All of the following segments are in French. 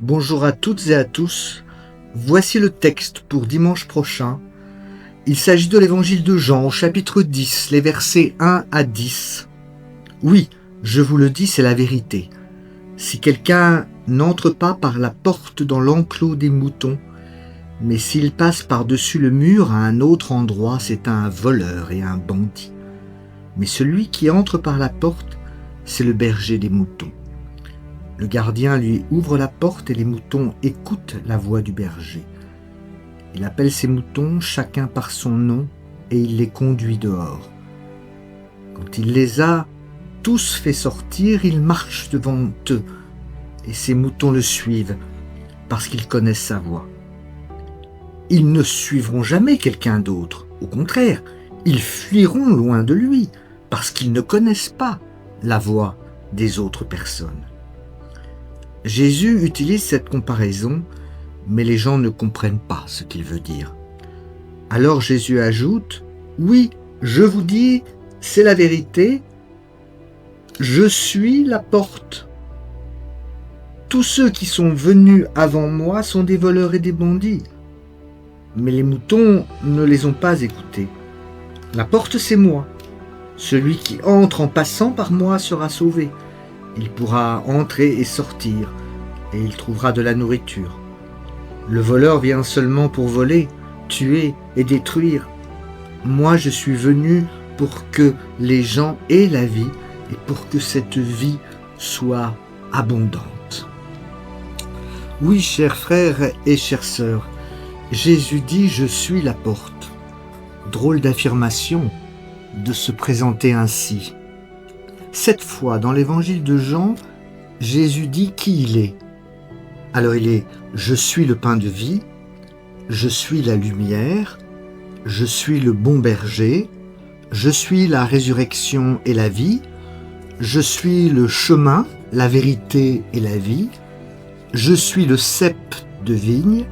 Bonjour à toutes et à tous. Voici le texte pour dimanche prochain. Il s'agit de l'évangile de Jean au chapitre 10, les versets 1 à 10. Oui, je vous le dis, c'est la vérité. Si quelqu'un n'entre pas par la porte dans l'enclos des moutons, mais s'il passe par-dessus le mur à un autre endroit, c'est un voleur et un bandit. Mais celui qui entre par la porte, c'est le berger des moutons. Le gardien lui ouvre la porte et les moutons écoutent la voix du berger. Il appelle ses moutons chacun par son nom et il les conduit dehors. Quand il les a tous fait sortir, il marche devant eux et ses moutons le suivent parce qu'ils connaissent sa voix. Ils ne suivront jamais quelqu'un d'autre. Au contraire, ils fuiront loin de lui parce qu'ils ne connaissent pas la voix des autres personnes. Jésus utilise cette comparaison, mais les gens ne comprennent pas ce qu'il veut dire. Alors Jésus ajoute, « Oui, je vous dis, c'est la vérité, je suis la porte. Tous ceux qui sont venus avant moi sont des voleurs et des bandits, mais les moutons ne les ont pas écoutés. La porte, c'est moi. Celui qui entre en passant par moi sera sauvé. Il pourra entrer et sortir, et il trouvera de la nourriture. Le voleur vient seulement pour voler, tuer et détruire. Moi, je suis venu pour que les gens aient la vie et pour que cette vie soit abondante. » Oui, chers frères et chères sœurs, Jésus dit « Je suis la porte ». Drôle d'affirmation de se présenter ainsi. 7 fois dans l'évangile de Jean, Jésus dit qui il est. Alors il est « Je suis le pain de vie, je suis la lumière, je suis le bon berger, je suis la résurrection et la vie, je suis le chemin, la vérité et la vie, je suis le cep de vigne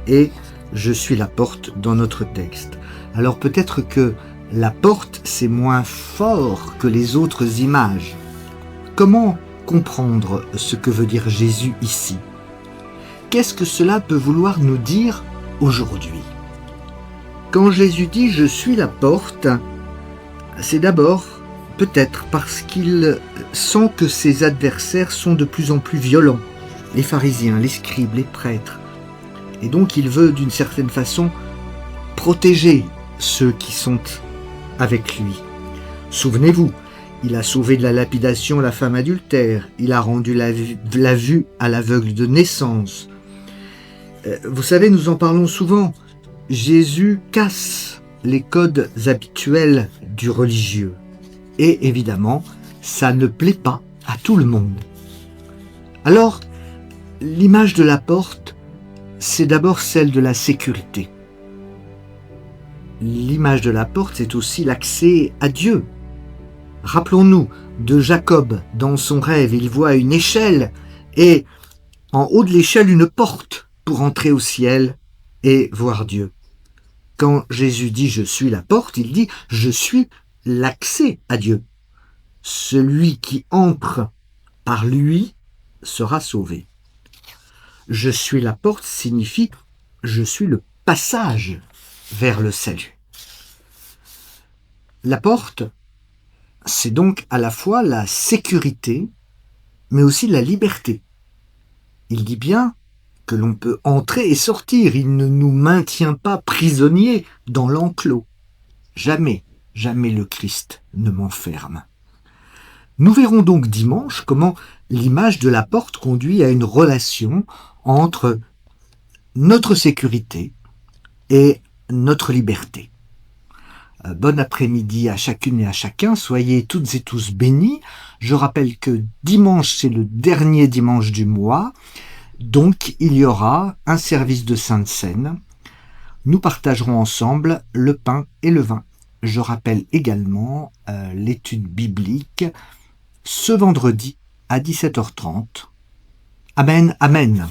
et je suis la porte dans notre texte. » Alors peut-être que la porte, c'est moins fort que les autres images. Comment comprendre ce que veut dire Jésus ici ? Qu'est-ce que cela peut vouloir nous dire aujourd'hui ? Quand Jésus dit « Je suis la porte », c'est d'abord peut-être parce qu'il sent que ses adversaires sont de plus en plus violents, les pharisiens, les scribes, les prêtres. Et donc il veut d'une certaine façon protéger ceux qui sont avec lui. Souvenez-vous, il a sauvé de la lapidation la femme adultère, il a rendu la vue à l'aveugle de naissance. Vous savez, nous en parlons souvent, Jésus casse les codes habituels du religieux. Et évidemment, ça ne plaît pas à tout le monde. Alors, l'image de la porte, c'est d'abord celle de la sécurité. L'image de la porte, c'est aussi l'accès à Dieu. Rappelons-nous de Jacob, dans son rêve, il voit une échelle et en haut de l'échelle une porte pour entrer au ciel et voir Dieu. Quand Jésus dit « Je suis la porte », il dit « Je suis l'accès à Dieu. Celui qui entre par lui sera sauvé. » Je suis la porte signifie « Je suis le passage vers le salut. » La porte, c'est donc à la fois la sécurité, mais aussi la liberté. Il dit bien que l'on peut entrer et sortir, il ne nous maintient pas prisonniers dans l'enclos. Jamais, jamais le Christ ne m'enferme. Nous verrons donc dimanche comment l'image de la porte conduit à une relation entre notre sécurité et notre liberté. Bon après-midi à chacune et à chacun, soyez toutes et tous bénis. Je rappelle que dimanche, c'est le dernier dimanche du mois, donc il y aura un service de Sainte Seine. Nous partagerons ensemble le pain et le vin. Je rappelle également l'étude biblique ce vendredi à 17h30. Amen, amen.